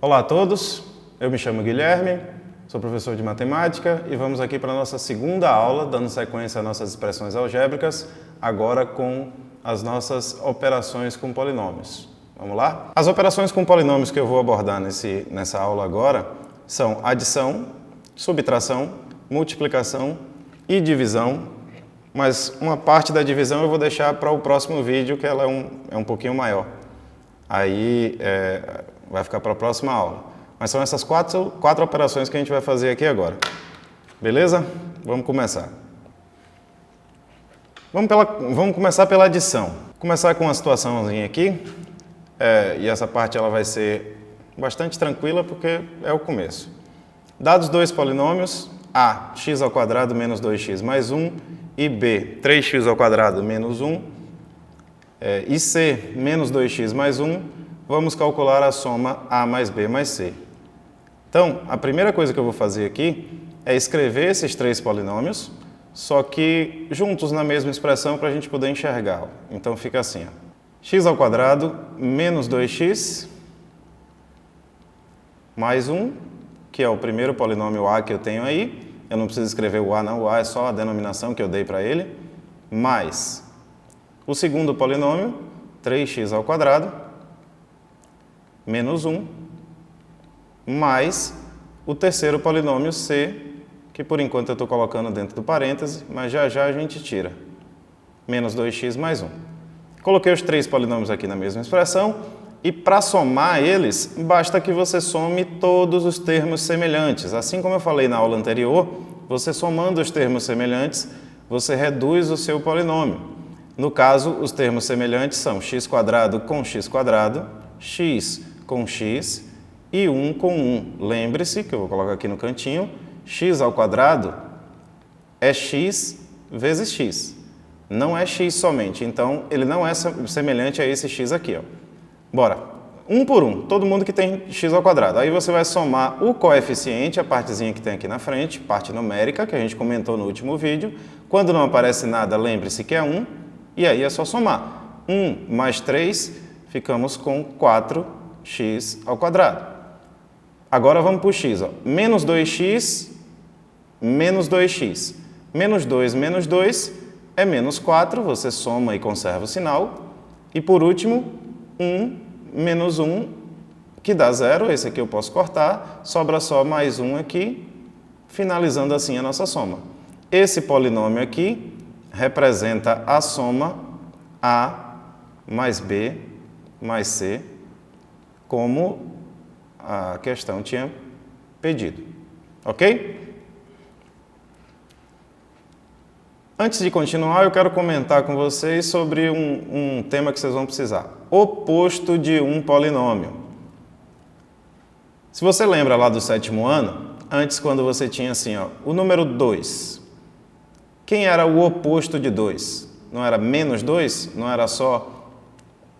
Olá a todos, eu me chamo Guilherme, sou professor de matemática e vamos aqui para a nossa segunda aula, dando sequência às nossas expressões algébricas, agora com as nossas operações com polinômios. Vamos lá? As operações com polinômios que eu vou abordar nessa aula agora são adição, subtração, multiplicação e divisão, mas uma parte da divisão eu vou deixar para o próximo vídeo, que ela é um pouquinho maior. Aí vai ficar para a próxima aula. Mas são essas quatro operações que a gente vai fazer aqui agora. Beleza? Vamos começar. Vamos começar pela adição. Vou começar com uma situaçãozinha aqui. E essa parte ela vai ser bastante tranquila porque é o começo. Dados dois polinômios, a, x² menos 2x mais 1, e b, 3x² menos 1, e c, menos 2x mais 1, vamos calcular a soma a mais b mais c. Então, a primeira coisa que eu vou fazer aqui é escrever esses três polinômios, só que juntos na mesma expressão para a gente poder enxergar. Então fica assim, ó. x² menos 2x mais 1, que é o primeiro polinômio a que eu tenho aí. Eu não preciso escrever o a não, o a é só a denominação que eu dei para ele, mais o segundo polinômio, 3x² menos 1, mais o terceiro polinômio c, que por enquanto eu estou colocando dentro do parêntese, mas já já a gente tira, menos 2x mais 1. Coloquei os três polinômios aqui na mesma expressão, e para somar eles, basta que você some todos os termos semelhantes. Assim como eu falei na aula anterior, você somando os termos semelhantes, você reduz o seu polinômio. No caso, os termos semelhantes são x² com x², x com x e 1 com 1. Lembre-se, que eu vou colocar aqui no cantinho, x² é x vezes x. Não é x somente, então ele não é semelhante a esse x aqui, ó. Bora, um por um, todo mundo que tem x². Aí você vai somar o coeficiente, a partezinha que tem aqui na frente, parte numérica, que a gente comentou no último vídeo. Quando não aparece nada, lembre-se que é 1, e aí é só somar. 1 mais 3, ficamos com 4x². Agora vamos para o x, ó. Menos 2x, menos 2x. Menos 2 é menos 4, você soma e conserva o sinal. E por último, 1 menos 1, que dá 0, esse aqui eu posso cortar, sobra só mais 1 aqui, finalizando assim a nossa soma. Esse polinômio aqui representa a soma a mais b mais c, como a questão tinha pedido. Ok? Antes de continuar, eu quero comentar com vocês sobre um tema que vocês vão precisar. Oposto de um polinômio. Se você lembra lá do 7º ano, antes quando você tinha assim, ó, o número 2. Quem era o oposto de 2? Não era menos 2? Não era só,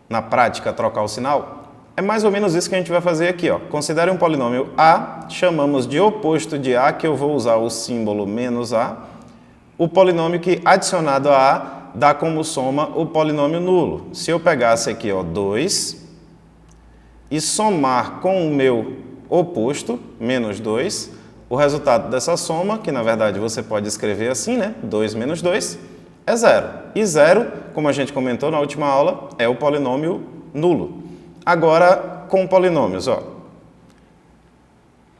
na prática, trocar o sinal? É mais ou menos isso que a gente vai fazer aqui, ó. Considere um polinômio a, chamamos de oposto de a, que eu vou usar o símbolo menos a. O polinômio que, adicionado a a, dá como soma o polinômio nulo. Se eu pegasse aqui, ó, 2, e somar com o meu oposto, menos 2, o resultado dessa soma, que na verdade você pode escrever assim, né? 2 menos 2, é 0. E 0, como a gente comentou na última aula, é o polinômio nulo. Agora, com polinômios, ó.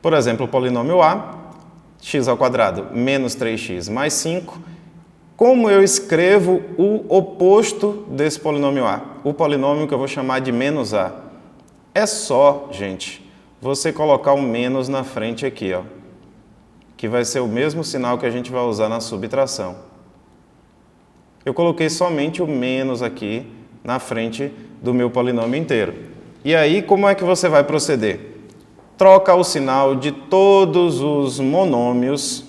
Por exemplo, o polinômio a, x² menos 3x mais 5. Como eu escrevo o oposto desse polinômio a? O polinômio que eu vou chamar de menos a. É só, gente, você colocar o menos na frente aqui, ó, que vai ser o mesmo sinal que a gente vai usar na subtração. Eu coloquei somente o menos aqui na frente do meu polinômio inteiro. E aí, como é que você vai proceder? Troca o sinal de todos os monômios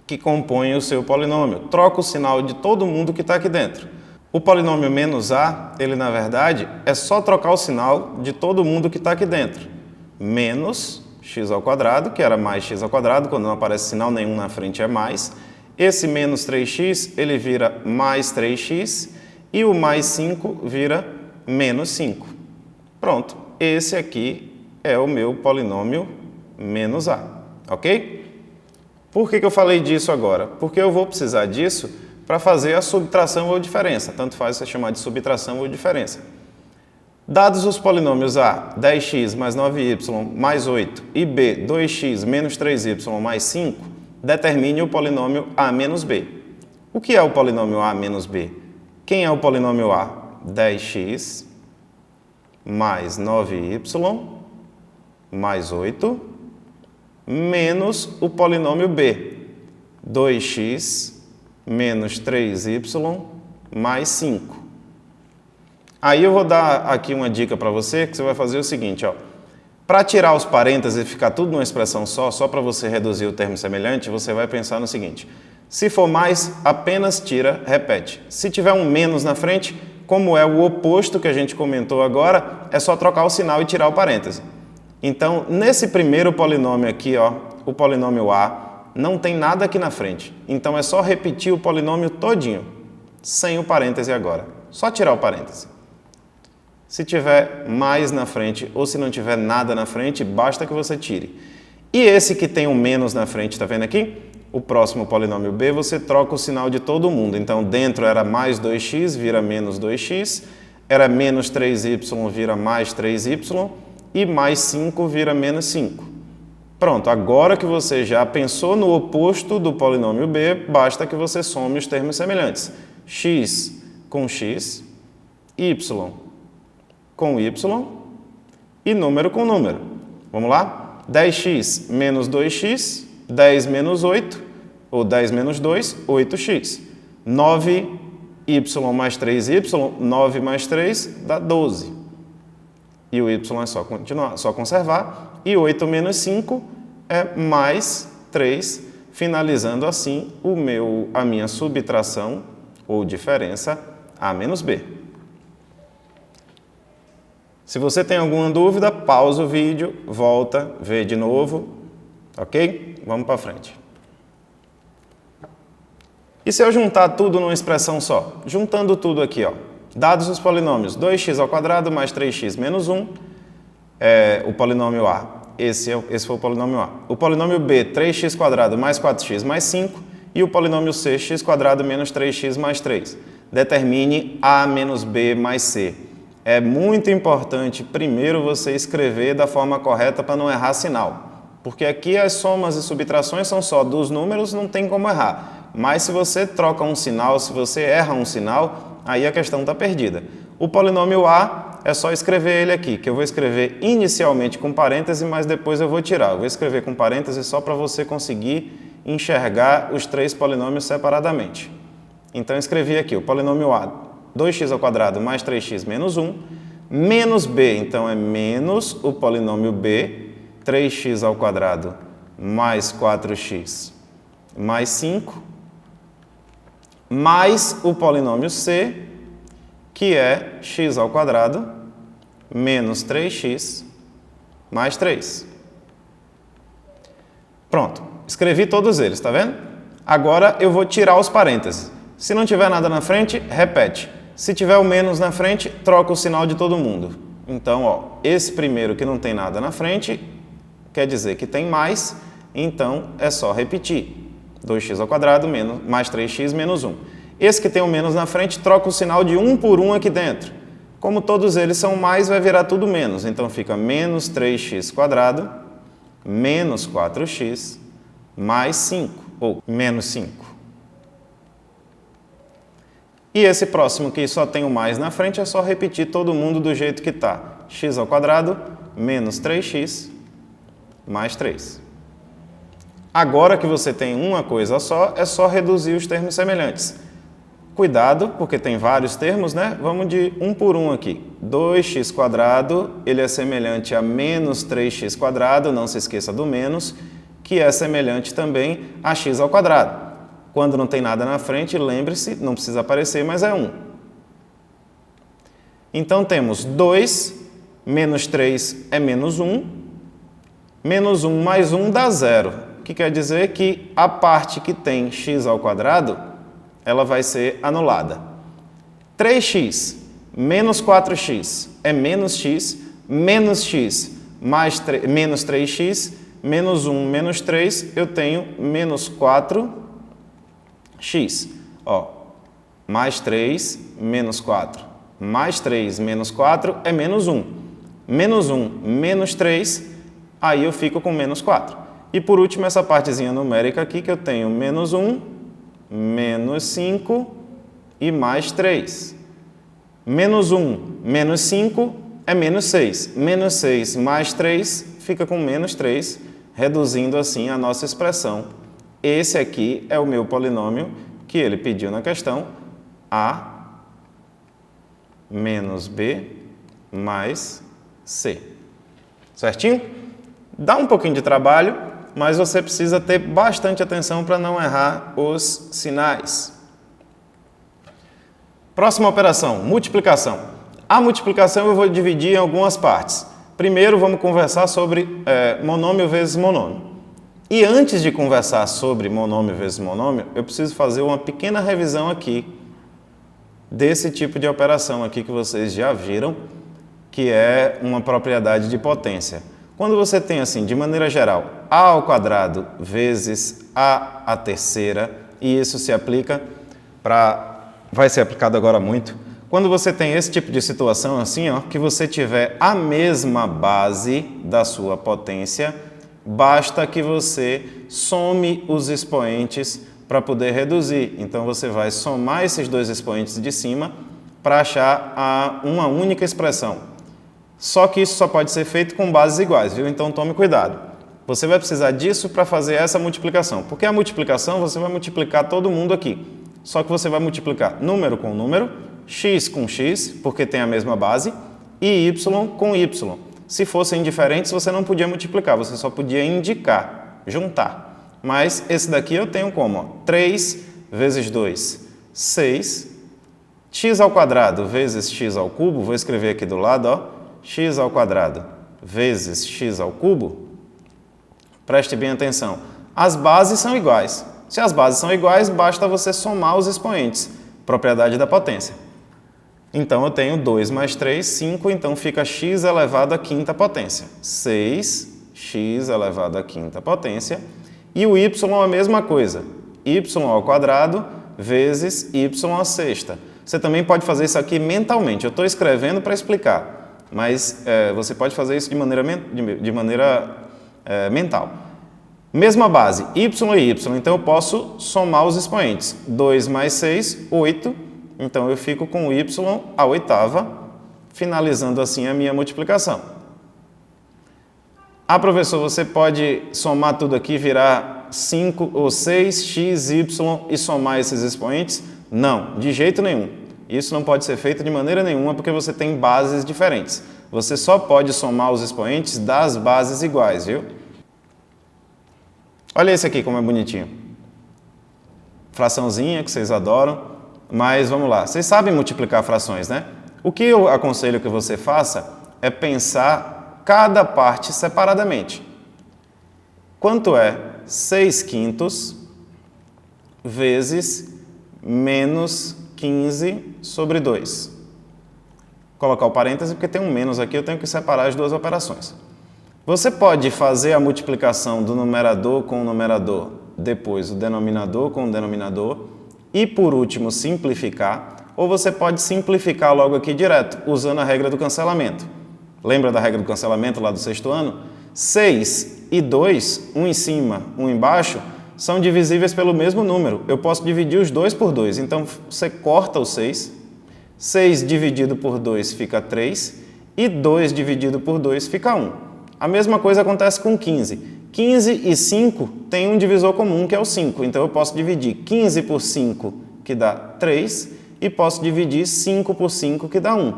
que compõem o seu polinômio. Troca o sinal de todo mundo que está aqui dentro. O polinômio menos a, ele na verdade, é só trocar o sinal de todo mundo que está aqui dentro. Menos x², que era mais x², quando não aparece sinal nenhum na frente é mais. Esse menos 3x, ele vira mais 3x, e o mais 5 vira menos 5. Pronto, esse aqui é o meu polinômio menos a, ok? Por que eu falei disso agora? Porque eu vou precisar disso para fazer a subtração ou diferença. Tanto faz você chamar de subtração ou diferença. Dados os polinômios a, 10x mais 9y mais 8 e b, 2x menos 3y mais 5, determine o polinômio a menos b. O que é o polinômio a menos b? Quem é o polinômio a? 10x mais 9y mais 8 menos o polinômio b, 2x menos 3y mais 5. Aí eu vou dar aqui uma dica para você, que você vai fazer o seguinte, ó. Para tirar os parênteses e ficar tudo numa expressão só para você reduzir o termo semelhante, você vai pensar no seguinte: se for mais, apenas tira, repete. Se tiver um menos na frente, como é o oposto que a gente comentou agora, é só trocar o sinal e tirar o parêntese. Então, nesse primeiro polinômio aqui, ó, o polinômio a, não tem nada aqui na frente. Então, é só repetir o polinômio todinho, sem o parêntese agora. Só tirar o parêntese. Se tiver mais na frente ou se não tiver nada na frente, basta que você tire. E esse que tem um menos na frente, tá vendo aqui? O próximo polinômio b, você troca o sinal de todo mundo. Então, dentro era mais 2x, vira menos 2x. Era menos 3y, vira mais 3y. E mais 5 vira menos 5. Pronto, agora que você já pensou no oposto do polinômio b, basta que você some os termos semelhantes. X com x, y com y e número com número. Vamos lá? 10x menos 2x, 10 menos 8, ou 10 menos 2, 8x. 9y mais 3y, 9 mais 3 dá 12. E o y é só continuar, só conservar. E 8 menos 5 é mais 3, finalizando assim a minha subtração ou diferença a menos b. Se você tem alguma dúvida, pausa o vídeo, volta, vê de novo, ok? Vamos para frente. E se eu juntar tudo numa expressão só? Juntando tudo aqui, ó. Dados os polinômios 2x² mais 3x menos 1, o polinômio a, esse foi o polinômio a. O polinômio b, 3x² mais 4x mais 5, e o polinômio c, x² menos 3x mais 3. Determine a menos b mais c. É muito importante, primeiro, você escrever da forma correta para não errar sinal. Porque aqui as somas e subtrações são só dos números, não tem como errar. Mas se você troca um sinal, se você erra um sinal, aí a questão está perdida. O polinômio a é só escrever ele aqui, que eu vou escrever inicialmente com parêntese, mas depois eu vou tirar. Eu vou escrever com parêntese só para você conseguir enxergar os três polinômios separadamente. Então, eu escrevi aqui o polinômio a, 2x² mais 3x menos 1, menos b, então é menos o polinômio b, 3x² mais 4x mais 5, mais o polinômio c, que é x² menos 3x mais 3. Pronto, escrevi todos eles, tá vendo? Agora eu vou tirar os parênteses. Se não tiver nada na frente, repete. Se tiver o menos na frente, troca o sinal de todo mundo. Então, ó, esse primeiro que não tem nada na frente, quer dizer que tem mais, então é só repetir. 2x² menos, mais 3x menos 1. Esse que tem o menos na frente, troca o sinal de 1 por 1 aqui dentro. Como todos eles são mais, vai virar tudo menos. Então, fica menos 3x² menos 4x mais 5, ou menos 5. E esse próximo que só tem o mais na frente, é só repetir todo mundo do jeito que está. x² menos 3x mais 3. Agora que você tem uma coisa só, é só reduzir os termos semelhantes. Cuidado, porque tem vários termos, né? Vamos de 1 por 1 aqui. 2x², ele é semelhante a menos 3x², não se esqueça do menos, que é semelhante também a x². Quando não tem nada na frente, lembre-se, não precisa aparecer, mas é 1. Então, temos 2, menos 3 é menos 1, menos 1 mais 1 dá 0, que quer dizer que a parte que tem x², ela vai ser anulada. 3x menos 4x é menos x mais menos 3x, menos 1 menos 3, eu tenho menos 4x. Ó, mais 3 menos 4. Mais 3 menos 4 é menos 1. Menos 1 menos 3, aí eu fico com menos 4. E por último, essa partezinha numérica aqui, que eu tenho menos 1, menos 5 e mais 3. Menos 1 menos 5 é menos 6. Menos 6 mais 3 fica com menos 3, reduzindo assim a nossa expressão. Esse aqui é o meu polinômio que ele pediu na questão, A menos B mais C. Certinho? Dá um pouquinho de trabalho, mas você precisa ter bastante atenção para não errar os sinais. Próxima operação, multiplicação. A multiplicação eu vou dividir em algumas partes. Primeiro vamos conversar sobre monômio vezes monômio. E antes de conversar sobre monômio vezes monômio, eu preciso fazer uma pequena revisão aqui desse tipo de operação aqui que vocês já viram, que é uma propriedade de potência. Quando você tem assim, de maneira geral, a ao quadrado vezes a terceira, e isso se aplica vai ser aplicado agora muito, quando você tem esse tipo de situação assim, ó, que você tiver a mesma base da sua potência, basta que você some os expoentes para poder reduzir. Então, você vai somar esses dois expoentes de cima para achar uma única expressão. Só que isso só pode ser feito com bases iguais, viu? Então, tome cuidado. Você vai precisar disso para fazer essa multiplicação. Porque a multiplicação, você vai multiplicar todo mundo aqui. Só que você vai multiplicar número com número, x com x, porque tem a mesma base, e y com y. Se fossem diferentes, você não podia multiplicar, você só podia indicar, juntar. Mas esse daqui eu tenho como? Ó, 3 vezes 2, 6. X ao quadrado vezes x ao cubo, vou escrever aqui do lado, ó, x ao quadrado vezes x ao cubo. Preste bem atenção. As bases são iguais. Se as bases são iguais, basta você somar os expoentes. Propriedade da potência. Então, eu tenho 2 mais 3, 5, então fica x elevado à quinta potência. 6x elevado à quinta potência. E o y é a mesma coisa. Y ao quadrado vezes y à sexta. Você também pode fazer isso aqui mentalmente. Eu estou escrevendo para explicar, mas você pode fazer isso de maneira mental. Mesma base, y e y, então eu posso somar os expoentes. 2 mais 6, 8, então eu fico com o y à oitava, finalizando assim a minha multiplicação. Ah, professor, você pode somar tudo aqui, virar 5 ou 6x, y e somar esses expoentes? Não, de jeito nenhum. Isso não pode ser feito de maneira nenhuma porque você tem bases diferentes. Você só pode somar os expoentes das bases iguais, viu? Olha esse aqui como é bonitinho. Fraçãozinha que vocês adoram, mas vamos lá. Vocês sabem multiplicar frações, né? O que eu aconselho que você faça é pensar cada parte separadamente. Quanto é 6 quintos vezes menos 15 sobre 2? Vou colocar o parêntese porque tem um menos aqui, eu tenho que separar as duas operações. Você pode fazer a multiplicação do numerador com o numerador, depois o denominador com o denominador e, por último, simplificar, ou você pode simplificar logo aqui direto, usando a regra do cancelamento. Lembra da regra do cancelamento lá do sexto ano? 6 e 2, um em cima, um embaixo, são divisíveis pelo mesmo número. Eu posso dividir os dois por 2, então você corta o 6, 6 dividido por 2 fica 3 e 2 dividido por 2 fica 1. A mesma coisa acontece com 15. 15 e 5 tem um divisor comum, que é o 5. Então, eu posso dividir 15 por 5, que dá 3, e posso dividir 5 por 5, que dá 1.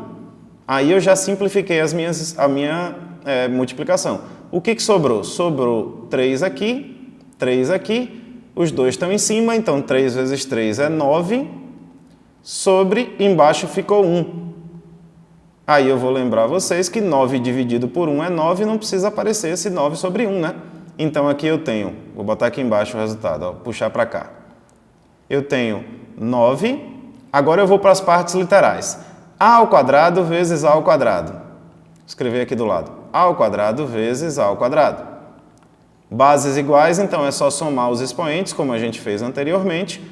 Aí eu já simplifiquei a minha multiplicação. O que sobrou? Sobrou 3 aqui, os dois estão em cima, então 3 vezes 3 é 9, sobre, embaixo ficou 1. Aí eu vou lembrar vocês que 9 dividido por 1 é 9 e não precisa aparecer esse 9 sobre 1, né? Então aqui eu tenho, vou botar aqui embaixo o resultado, ó, puxar para cá. Eu tenho 9, agora eu vou para as partes literais. A ao quadrado vezes A ao quadrado. Vou escrever aqui do lado. a ao quadrado vezes a ao quadrado. Bases iguais, então é só somar os expoentes, como a gente fez anteriormente.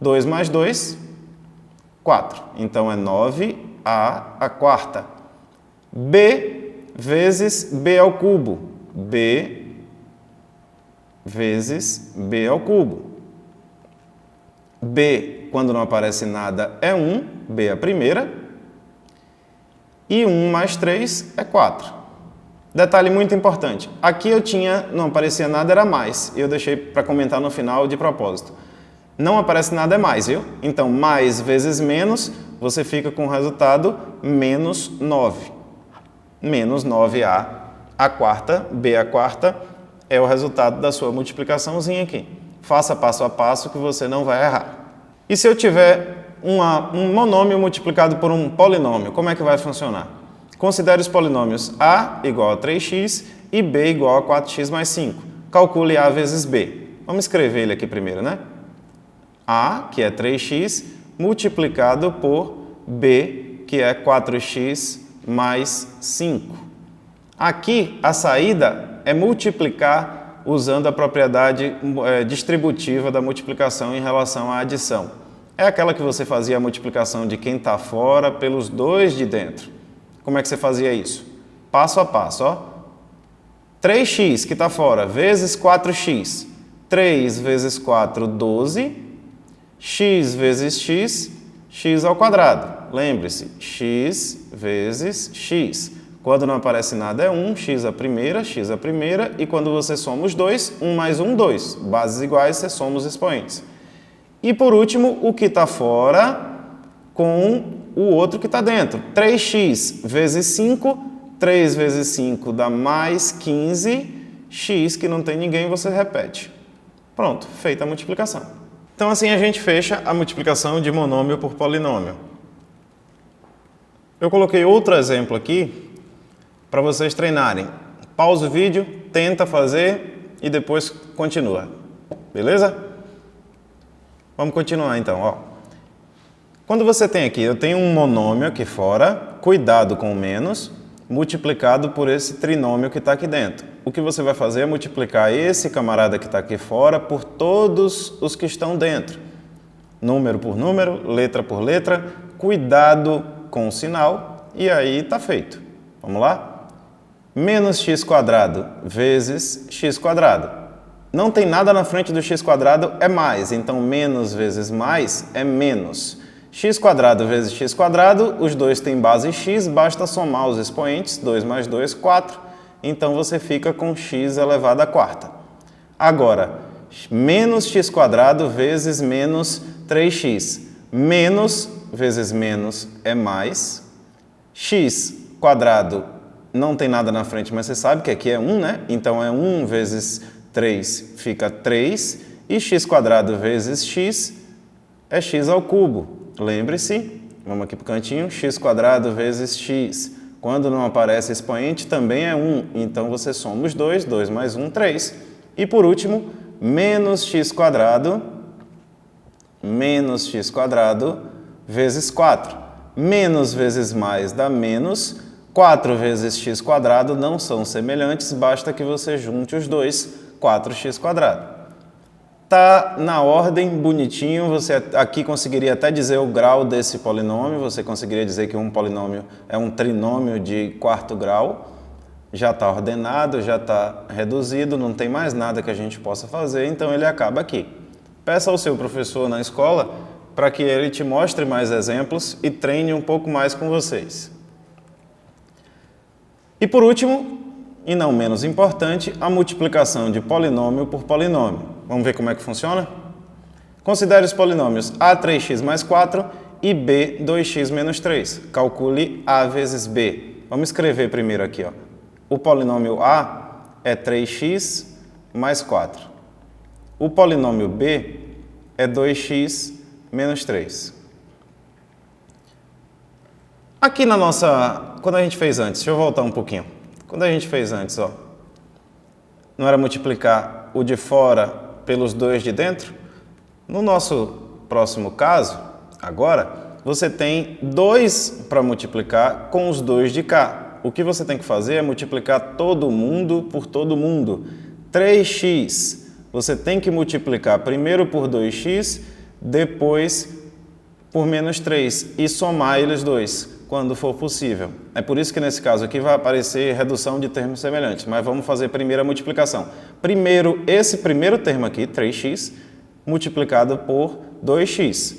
2 mais 2, 4. Então é 9a à quarta. B vezes b ao cubo. B vezes b ao cubo. B, quando não aparece nada, é 1, b é a primeira. E 1 mais 3 é 4. Detalhe muito importante, aqui não aparecia nada, era mais, e eu deixei para comentar no final de propósito. Não aparece nada, é mais, viu? Então, mais vezes menos, você fica com o resultado menos 9. Menos 9a à quarta, b à quarta, é o resultado da sua multiplicaçãozinha aqui. Faça passo a passo que você não vai errar. E se eu tiver um monômio multiplicado por um polinômio, como é que vai funcionar? Considere os polinômios a igual a 3x e b igual a 4x mais 5. Calcule a vezes b. Vamos escrever ele aqui primeiro, né? A, que é 3x, multiplicado por b, que é 4x mais 5. Aqui, a saída é multiplicar usando a propriedade distributiva da multiplicação em relação à adição. É aquela que você fazia a multiplicação de quem está fora pelos dois de dentro. Como é que você fazia isso? Passo a passo, ó. 3x, que está fora, vezes 4x. 3 vezes 4, 12. X vezes x, x ao quadrado. Lembre-se, x vezes x. Quando não aparece nada é 1, x a primeira, e quando você soma os dois, 1 mais 1, 2. Bases iguais, você soma os expoentes. E por último, o que está fora com o outro que está dentro. 3x vezes 5, 3 vezes 5 dá mais 15, x que não tem ninguém, você repete. Pronto, feita a multiplicação. Então assim a gente fecha a multiplicação de monômio por polinômio. Eu coloquei outro exemplo aqui para vocês treinarem. Pausa o vídeo, tenta fazer e depois continua. Beleza? Vamos continuar então, ó. Quando você tem aqui, eu tenho um monômio aqui fora, cuidado com o menos, multiplicado por esse trinômio que está aqui dentro. O que você vai fazer é multiplicar esse camarada que está aqui fora por todos os que estão dentro. Número por número, letra por letra, cuidado com o sinal e aí está feito. Vamos lá? Menos x quadrado vezes x quadrado. Não tem nada na frente do x quadrado, é mais, então menos vezes mais é menos. X quadrado vezes x quadrado, os dois têm base x, basta somar os expoentes, 2 mais 2, 4. Então você fica com x elevado à quarta. Agora, menos x quadrado vezes menos 3x. Menos vezes menos é mais. X quadrado não tem nada na frente, mas você sabe que aqui é 1, né? Então é 1 vezes 3 fica 3. E x quadrado vezes x é x ao cubo. Lembre-se, vamos aqui para o cantinho, x quadrado vezes x. Quando não aparece expoente, também é 1. Então, você soma os dois, 2 mais 1, 3. E, por último, menos x quadrado vezes 4. Menos vezes mais dá menos. 4 vezes x quadrado não são semelhantes, basta que você junte os dois, 4x quadrado. Está na ordem, bonitinho, você aqui conseguiria até dizer o grau desse polinômio, você conseguiria dizer que um polinômio é um trinômio de quarto grau, já está ordenado, já está reduzido, não tem mais nada que a gente possa fazer, então ele acaba aqui. Peça ao seu professor na escola para que ele te mostre mais exemplos e treine um pouco mais com vocês. E por último, e não menos importante, a multiplicação de polinômio por polinômio. Vamos ver como é que funciona? Considere os polinômios a3x mais 4 e b 2x menos 3. Calcule a vezes b. Vamos escrever primeiro aqui, ó. O polinômio a é 3x mais 4. O polinômio b é 2x menos 3. Aqui na nossa... Quando a gente fez antes, deixa eu voltar um pouquinho. Quando a gente fez antes, ó, não era multiplicar o de fora pelos dois de dentro? No nosso próximo caso, agora, você tem 2 para multiplicar com os dois de cá. o que você tem que fazer é multiplicar todo mundo por todo mundo. 3x, você tem que multiplicar primeiro por 2x, depois por menos 3 e somar eles dois, quando for possível. É por isso que nesse caso aqui vai aparecer redução de termos semelhantes, mas vamos fazer primeiro a multiplicação. Primeiro, esse primeiro termo aqui, 3x, multiplicado por 2x.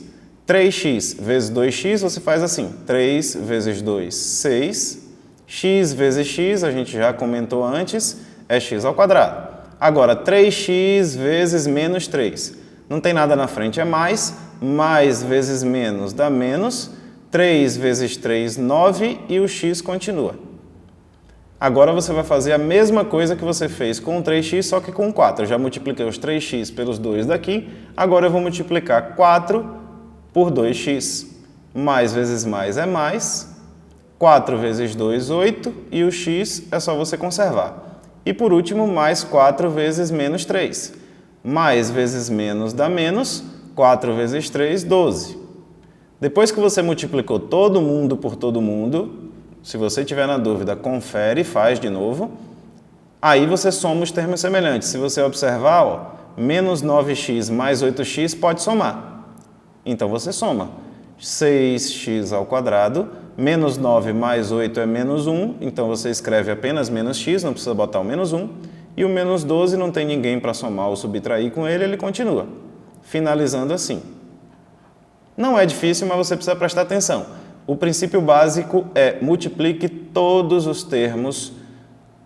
3x vezes 2x, você faz assim, 3 vezes 2, 6, x vezes x, a gente já comentou antes, é x ao quadrado. Agora, 3x vezes menos 3. Não tem nada na frente, é mais vezes menos dá menos, 3 vezes 3, 9, e o x continua. Agora você vai fazer a mesma coisa que você fez com o 3x, só que com 4. Eu já multipliquei os 3x pelos 2 daqui, agora eu vou multiplicar 4 por 2x. Mais vezes mais é mais, 4 vezes 2, 8, e o x é só você conservar. E por último, mais 4 vezes menos 3. Mais vezes menos dá menos, 4 vezes 3, 12. Depois que você multiplicou todo mundo por todo mundo, se você tiver na dúvida, confere, faz de novo. Aí você soma os termos semelhantes. Se você observar, ó, menos 9x mais 8x pode somar. Então você soma. 6x ao quadrado, menos 9 mais 8 é menos 1, então você escreve apenas menos x, não precisa botar o menos 1. E o menos 12 não tem ninguém para somar ou subtrair com ele, ele continua. Finalizando assim. Não é difícil, mas você precisa prestar atenção. O princípio básico é multiplique todos os termos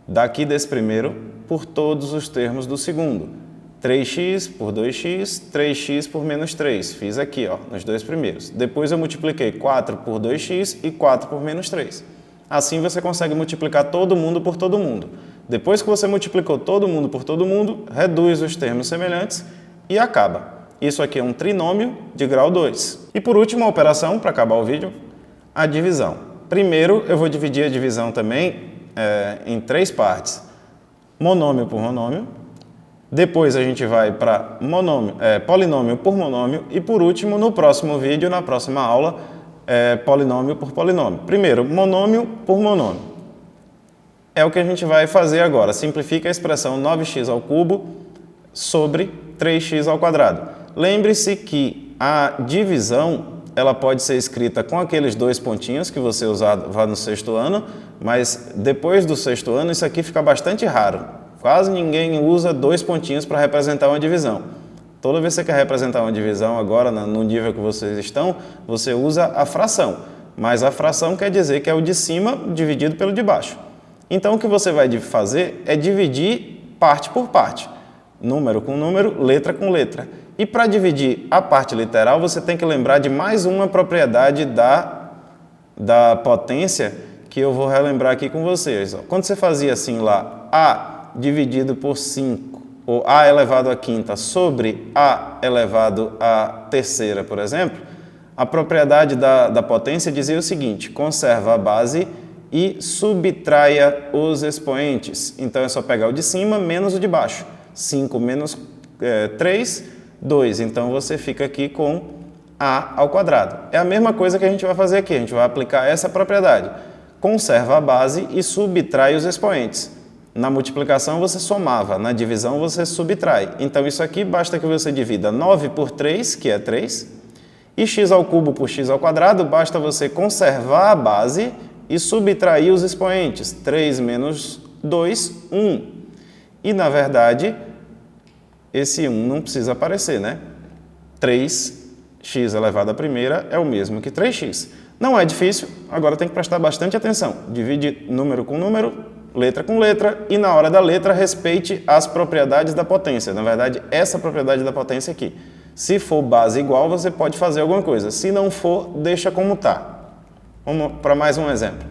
daqui desse primeiro por todos os termos do segundo. 3x por 2x, 3x por menos 3. Fiz aqui, ó, nos dois primeiros. Depois eu multipliquei 4 por 2x e 4 por menos 3. Assim você consegue multiplicar todo mundo por todo mundo. Depois que você multiplicou todo mundo por todo mundo, reduz os termos semelhantes e acaba. Isso aqui é um trinômio de grau 2. E por último, a operação, para acabar o vídeo, a divisão. Primeiro, eu vou dividir a divisão também em 3 partes. Monômio por monômio. Depois a gente vai para polinômio por monômio. E por último, no próximo vídeo, na próxima aula, polinômio por polinômio. Primeiro, monômio por monômio. É o que a gente vai fazer agora. Simplifica a expressão 9x ao cubo sobre 3x ao quadrado. Lembre-se que a divisão ela pode ser escrita com aqueles 2 pontinhos que você usava no sexto ano, mas depois do sexto ano isso aqui fica bastante raro. Quase ninguém usa 2 pontinhos para representar uma divisão. Toda vez que você quer representar uma divisão agora, no nível que vocês estão, você usa a fração. Mas a fração quer dizer que é o de cima dividido pelo de baixo. Então o que você vai fazer é dividir parte por parte. Número com número, letra com letra. E para dividir a parte literal, você tem que lembrar de mais uma propriedade da potência que eu vou relembrar aqui com vocês. Quando você fazia assim lá, A dividido por 5, ou A elevado à quinta sobre A elevado à terceira, por exemplo, a propriedade da potência dizia o seguinte: conserva a base e subtraia os expoentes. Então é só pegar o de cima menos o de baixo. 5 menos 3, 2. Então você fica aqui com A ao quadrado. É a mesma coisa que a gente vai fazer aqui. A gente vai aplicar essa propriedade. Conserva a base e subtrai os expoentes. Na multiplicação você somava, na divisão você subtrai. Então isso aqui basta que você divida 9 por 3, que é 3, e x ao cubo por x ao quadrado, basta você conservar a base e subtrair os expoentes. 3 menos 2, 1. E, na verdade, esse 1 não precisa aparecer, né? 3x elevado à primeira é o mesmo que 3x. Não é difícil, agora tem que prestar bastante atenção. Divide número com número, letra com letra, e na hora da letra respeite as propriedades da potência. Na verdade, essa propriedade da potência aqui. Se for base igual, você pode fazer alguma coisa. Se não for, deixa como está. Vamos para mais um exemplo.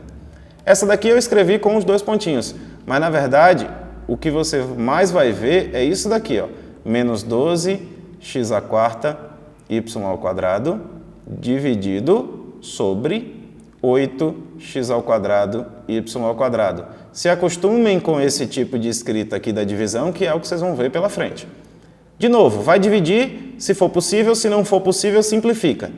Essa daqui eu escrevi com os 2 pontinhos, mas na verdade o que você mais vai ver é isso daqui, ó. Menos 12 x à quarta y ao quadrado dividido sobre 8x ao quadrado y ao quadrado. Se acostumem com esse tipo de escrita aqui da divisão, que é o que vocês vão ver pela frente. De novo, vai dividir, se for possível, se não for possível, simplifica.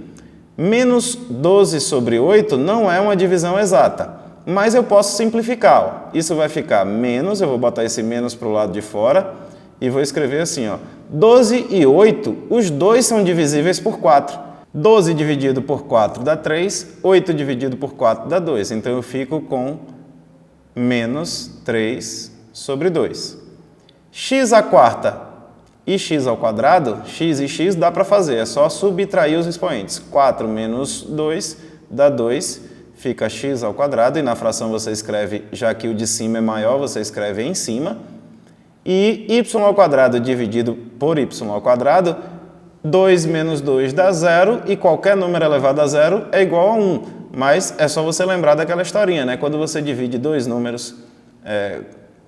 Menos 12 sobre 8 não é uma divisão exata, Mas eu posso simplificar. Ó. Isso vai ficar menos, eu vou botar esse menos para o lado de fora e vou escrever assim, ó. 12 e 8, os dois são divisíveis por 4. 12 dividido por 4 dá 3, 8 dividido por 4 dá 2. Então eu fico com menos 3 sobre 2. X à quarta e x ao quadrado, x e x dá para fazer, é só subtrair os expoentes. 4 menos 2 dá 2, fica x ao quadrado, e na fração você escreve, já que o de cima é maior, você escreve em cima. E y ao quadrado dividido por y ao quadrado, 2 menos 2 dá 0, e qualquer número elevado a 0 é igual a 1. Mas é só você lembrar daquela historinha, né? Quando você divide dois números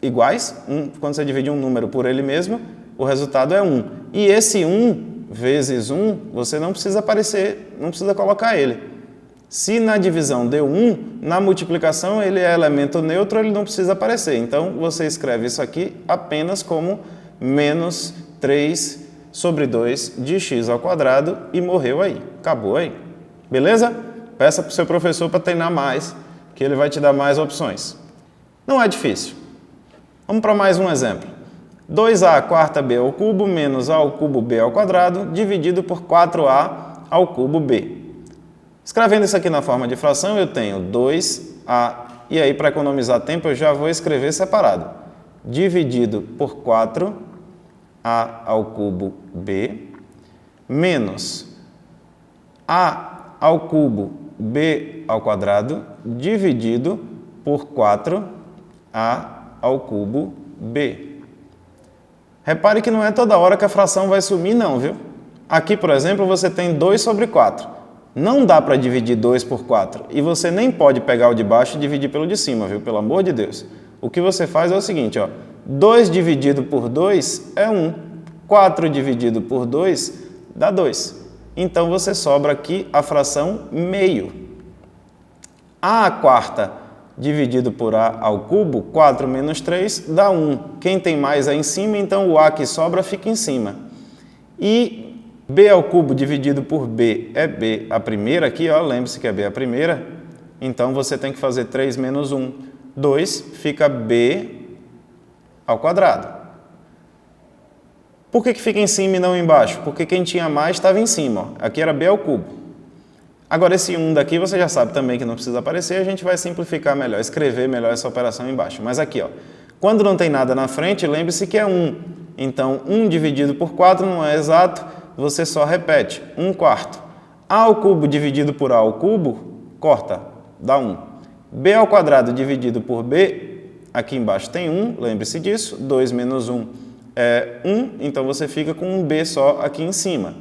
iguais, quando você divide um número por ele mesmo, o resultado é 1. E esse 1 vezes 1, você não precisa colocar ele. Se na divisão deu 1, na multiplicação ele é elemento neutro, ele não precisa aparecer. Então, você escreve isso aqui apenas como menos 3 sobre 2 de x ao quadrado e morreu aí. Acabou aí. Beleza? Peça para o seu professor para treinar mais, que ele vai te dar mais opções. Não é difícil. Vamos para mais um exemplo. 2a quarta b ao cubo menos a ao cubo b ao quadrado dividido por 4a ao cubo b. Escrevendo isso aqui na forma de fração, eu tenho 2a, e aí para economizar tempo eu já vou escrever separado. Dividido por 4a ao cubo b menos a ao cubo b ao quadrado dividido por 4a ao cubo b. Repare que não é toda hora que a fração vai sumir não, viu? Aqui, por exemplo, você tem 2 sobre 4. Não dá para dividir 2 por 4. E você nem pode pegar o de baixo e dividir pelo de cima, viu? Pelo amor de Deus. O que você faz é o seguinte, ó. 2 dividido por 2 é 1. 4 dividido por 2 dá 2. Então, você sobra aqui a fração meio. A quarta dividido por a ao cubo, 4 menos 3 dá 1. Quem tem mais é em cima, então o a que sobra fica em cima. E b ao cubo dividido por b é b a primeira aqui, ó, lembre-se que é b a primeira. Então, você tem que fazer 3 menos 1, 2, fica b ao quadrado. Por que fica em cima e não embaixo? Porque quem tinha mais estava em cima, ó. Aqui era b ao cubo. Agora, esse 1 daqui, você já sabe também que não precisa aparecer, a gente vai simplificar melhor, escrever melhor essa operação embaixo. Mas aqui, ó, quando não tem nada na frente, lembre-se que é 1. Então, 1 dividido por 4 não é exato, você só repete, 1 quarto. A ao cubo dividido por a ao cubo, corta, dá 1. B ao quadrado dividido por b, aqui embaixo tem 1, lembre-se disso, 2 menos 1 é 1, então você fica com um b só aqui em cima.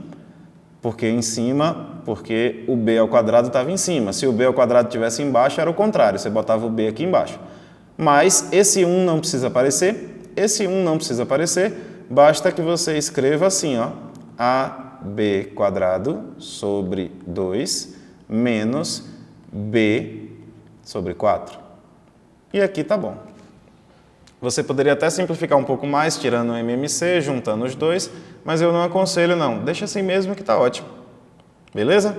Porque o b ao quadrado estava em cima. Se o b ao quadrado estivesse embaixo, era o contrário, você botava o b aqui embaixo. Mas esse 1 não precisa aparecer, basta que você escreva assim, ó, ab quadrado sobre 2 menos b sobre 4. E aqui tá bom. Você poderia até simplificar um pouco mais, tirando o MMC, juntando os dois, mas eu não aconselho não. Deixa assim mesmo que tá ótimo. Beleza?